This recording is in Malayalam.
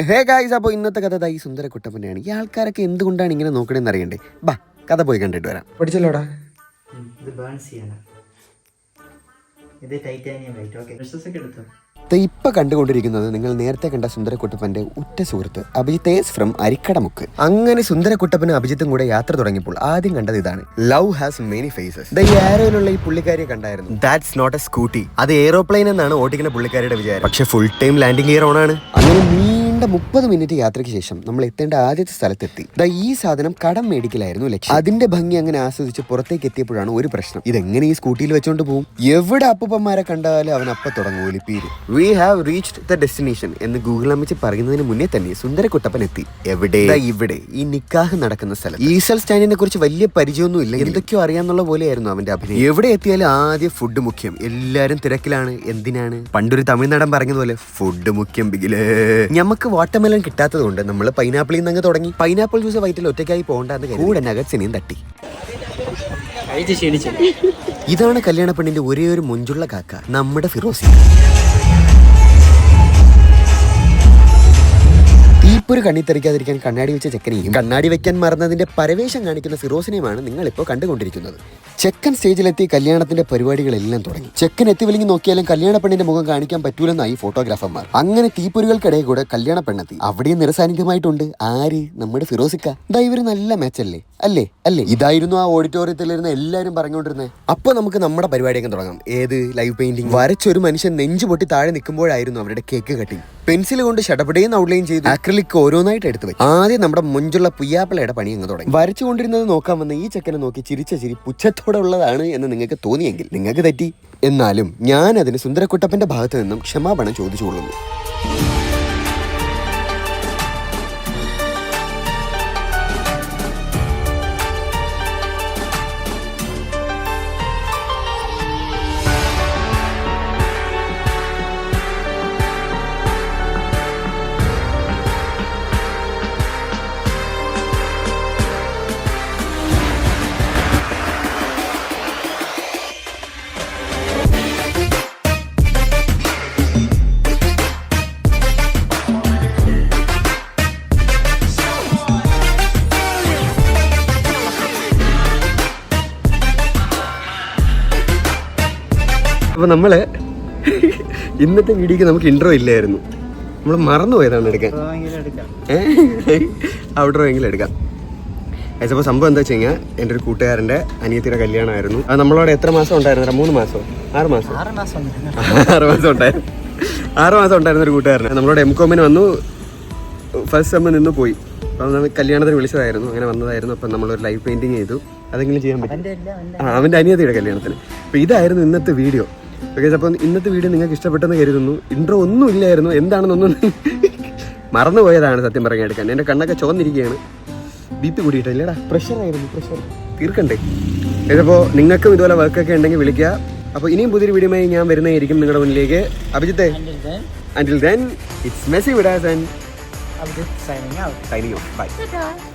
ഹേ ഗായ്സ്, അപ്പോൾ ഇന്നത്തെ കഥ ഈ സുന്ദര കുട്ടപ്പനെയാണ്. ഈ ആൾക്കാരൊക്കെ എന്തുകൊണ്ടാണ് ഇങ്ങനെ നോക്കണമെന്ന് അറിയണ്ടേ? ബാ കഥ പോയി കണ്ടിട്ട് വരാം. പഠിച്ചല്ലോടാ. ഇത് ബേൺസ് ചെയ്യണം. ഇത് ടൈറ്റാനിയം ലൈറ്റ്. ഓക്കേ, റിസോഴ്സ് എടുത്തോ. ഇപ്പൊ കണ്ടുകൊണ്ടിരിക്കുന്നത് നിങ്ങൾ നേരത്തെ കണ്ട സുന്ദരക്കുട്ടപ്പന്റെ ഉറ്റ സുഹൃത്ത് അഭിജിത്ത് ഫ്രം അരിക്കടമുക്ക്. അങ്ങനെ സുന്ദരക്കുട്ടപ്പനും അഭിജിത്തും കൂടെ യാത്ര തുടങ്ങിയപ്പോൾ ആദ്യം കണ്ടത് ഇതാണ്. Love has many faces. ഈ ആരോയിലുള്ള ഈ പുള്ളിക്കാരിയെ കണ്ടായിരുന്നു. ദാറ്റ്സ് നോട്ട് എ സ്കൂട്ടി, അത് എയ്റോപ്ലെയിൻ എന്നാണ് ഓടിക്കുന്ന പുള്ളിക്കാരിയുടെ വിചാരം. പക്ഷെ full time landing gear on ആണ്. അങ്ങനെ നീണ്ട 30 മിനിറ്റ് യാത്രയ്ക്ക് ശേഷം നമ്മൾ എത്തേണ്ട ആദ്യത്തെ സ്ഥലത്തെത്തി. ഈ സാധനം കടം മേടിക്കലായിരുന്നു ലക്ഷ്യം. അതിന്റെ ഭംഗി അങ്ങനെ ആസ്വദിച്ച് പുറത്തേക്ക് എത്തിയപ്പോഴാണ് ഒരു പ്രശ്നം. ഇതെങ്ങനെ ഈ സ്കൂട്ടിയിൽ വെച്ചോണ്ട് പോകും? എവിടെ അപ്പന്മാരെ കണ്ടാലും അവൻ അപ്പ തുടങ്ങും ഒലിപ്പീര്. We have reached the destination എന്ന് ഗൂഗിൾ അമ്മച്ച് പറയുന്നതിന് മുന്നേ തന്നെ സുന്ദരക്കുട്ടപ്പൻ എത്തി. എവിടെ? ഇവിടെ, ഈ നിക്കാഹ് നടക്കുന്ന സ്ഥലം. ഈസൽ സ്റ്റാൻഡിനെ കുറിച്ച് വലിയ പരിചയമൊന്നും ഇല്ല, എന്തൊക്കെയോ അറിയാന്നുള്ള പോലെയായിരുന്നു അവന്റെ അഭിനയം. എവിടെ എത്തിയാലും ആദ്യം ഫുഡ് മുഖ്യം. എല്ലാരും തിരക്കിലാണ്. എന്തിനാണ്? പണ്ടൊരു തമിഴ്നാടൻ പറഞ്ഞതുപോലെ ഫുഡ് മുഖ്യം ബിഗിലേ. ഞമ്മക്ക് വാട്ടർമെലൺ കിട്ടാത്തത് കൊണ്ട് നമ്മൾ പൈനാപ്പിളിൽ നിന്ന് തുടങ്ങി. പൈനാപ്പിൾ ജ്യൂസ് വയറ്റിൽ ഒറ്റയ്ക്കായി പോകണ്ടെന്ന് കൂടെ നഗറ്റ്സിനെയും തട്ടി. ഇതാണ് കല്യാണ പെണ്ണിന്റെ ഒരേ ഒരു മുഞ്ചുള്ള കാക്ക, നമ്മുടെ ഫിറോസി. തീപ്പൊരു കണ്ണി തെറിക്കാതിരിക്കാൻ കണ്ണാടി വെച്ച ചെക്കനെയും കണ്ണാടി വെക്കാൻ മറന്നതിന്റെ പരവേശം കാണിക്കുന്ന ഫിറോസിനെയുമാണ് നിങ്ങൾ ഇപ്പോൾ കണ്ടുകൊണ്ടിരിക്കുന്നത്. ചെക്കൻ സ്റ്റേജിലെത്തി കല്യാണത്തിന്റെ പരിപാടികളെല്ലാം തുടങ്ങി. ചെക്കൻ എത്തി വിളിങ്ങി നോക്കിയാലും കല്യാണ പെണ്ണിന്റെ മുഖം കാണിക്കാൻ പറ്റൂലെന്നായി ഫോട്ടോഗ്രാഫർമാർ. അങ്ങനെ തീപ്പൊരികൾക്കിടയിൽ കൂടെ കല്യാണ പെണ്ണെത്തി. അവിടെയും നിറസാന്നിധ്യമായിട്ടുണ്ട് ആര്? നമ്മുടെ ഫിറോസിക്ക. ഇവര് നല്ല മാച്ചല്ലേ? അല്ലേ? ഇതായിരുന്നു ആ ഓഡിറ്റോറിയത്തിലിരുന്ന് എല്ലാവരും പറഞ്ഞുകൊണ്ടിരുന്നത്. അപ്പൊ നമുക്ക് നമ്മുടെ പരിപാടിയൊക്കെ തുടങ്ങാം. ഏത്? Live painting. വരച്ചൊരു മനുഷ്യൻ നെഞ്ചു പൊട്ടി താഴെ നിൽക്കുമ്പോഴായിരുന്നു അവരുടെ കേക്ക് കട്ടിങ്. പെൻസിൽ കൊണ്ട് ഷടപടേന്ന് ഔട്ട്ലൈൻ ചെയ്തു ആക്രിലിക് ഓരോന്നായിട്ട് എടുത്തു വെച്ചു. ആദ്യം നമ്മുടെ മുഞ്ചുള്ള പുയ്യാപ്പിളയുടെ പണി അങ്ങ് തുടങ്ങി. വരച്ചുകൊണ്ടിരുന്നത് നോക്കാൻ വന്ന ഈ ചെക്കനെ നോക്കി ചിരിച്ച ചിരി പുച്ഛത്തോടെ ഉള്ളതാണ് എന്ന് നിങ്ങൾക്ക് തോന്നിയെങ്കിൽ നിങ്ങൾക്ക് തെറ്റി. എന്നാലും ഞാൻ അതിന് സുന്ദരക്കുട്ടപ്പന്റെ ഭാഗത്തു നിന്നും ക്ഷമാപണം ചോദിച്ചുകൊള്ളുന്നു. അപ്പോൾ നമ്മള് ഇന്നത്തെ വീഡിയോക്ക് നമുക്ക് ഇൻട്രോ ഇല്ലായിരുന്നു. നമ്മൾ മറന്നുപോയതാണ് എടുക്കാൻ. ഔട്ട്ഡോർ എങ്കിലും എടുക്കാം. അപ്പോൾ സംഭവം എന്താ വെച്ച് കഴിഞ്ഞാൽ എൻ്റെ ഒരു കൂട്ടുകാരൻ്റെ അനിയത്തിയുടെ കല്യാണമായിരുന്നു. അത് നമ്മളോട് എത്ര മാസം ഉണ്ടായിരുന്നു? 3 മാസമോ 6 മാസം? 6 മാസം ഉണ്ടായിരുന്നു. 6 മാസം ഉണ്ടായിരുന്ന ഒരു കൂട്ടുകാരന് നമ്മളോട് എംകോമിന് വന്നു. ഫസ്റ്റ് സെമ്മ് നിന്ന് പോയി. അപ്പം നമ്മൾ കല്യാണത്തിന് വിളിച്ചതായിരുന്നു. അങ്ങനെ വന്നതായിരുന്നു. അപ്പം നമ്മളൊരു ലൈവ് പെയിൻറ്റിങ് ചെയ്തു. അതെങ്കിലും ചെയ്യാൻ പറ്റും. അവൻ്റെ അനിയത്തിയുടെ കല്യാണത്തിന്. അപ്പോൾ ഇതായിരുന്നു ഇന്നത്തെ വീഡിയോ. ഓക്കെ, അപ്പോൾ ഇന്നത്തെ വീഡിയോ നിങ്ങൾക്ക് ഇഷ്ടപ്പെട്ടെന്ന് കരുതുന്നു. ഇൻട്രോ ഒന്നും ഇല്ലായിരുന്നു. എന്താണെന്നൊന്നും മറന്നുപോയതാണ് സത്യം പറയാൻ എടുക്കാൻ. എൻ്റെ കണ്ണൊക്കെ ചോന്നിരിക്കുകയാണ്. ബി.പി കൂടിയിട്ടില്ലടാ, പ്രഷറായിരുന്നു. പ്രഷർ തീർക്കണ്ടേ? ഇതിപ്പോൾ നിങ്ങൾക്കും ഇതുപോലെ വർക്കൊക്കെ ഉണ്ടെങ്കിൽ വിളിക്കുക. അപ്പോൾ ഇനിയും പുതിയൊരു വീഡിയോയുമായി ഞാൻ വരുന്നതായിരിക്കും നിങ്ങളുടെ മുന്നിലേക്ക്. അഭിജിത്തെ, until then, it's Messi Vidas and Abhijit signing out. Bye.